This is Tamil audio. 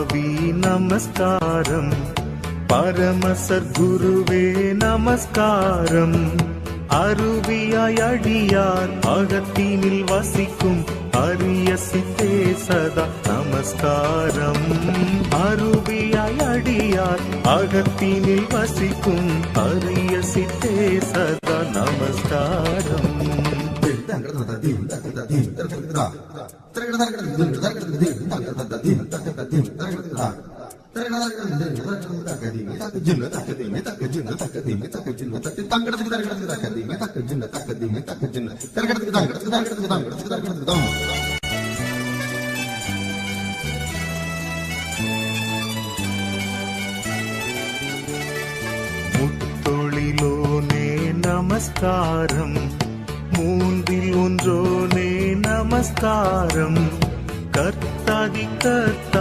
பாவி நமஸ்காரம், பரமசத்குருவே நமஸ்காரம். அருவியாய் அடியார் அகத்தினில் வசிக்கும் அரிய சித்தே சதா நமஸ்காரம். அருவியாய் அடியார் அகத்தினில் வசிக்கும் அரிய சித்தே சதா நமஸ்காரம். முத்தொழிலோனே நமஸ்காரம், மூன்றில் ஒன்றோனே நமஸ்காரம். கர்த்தாதி கர்த்தா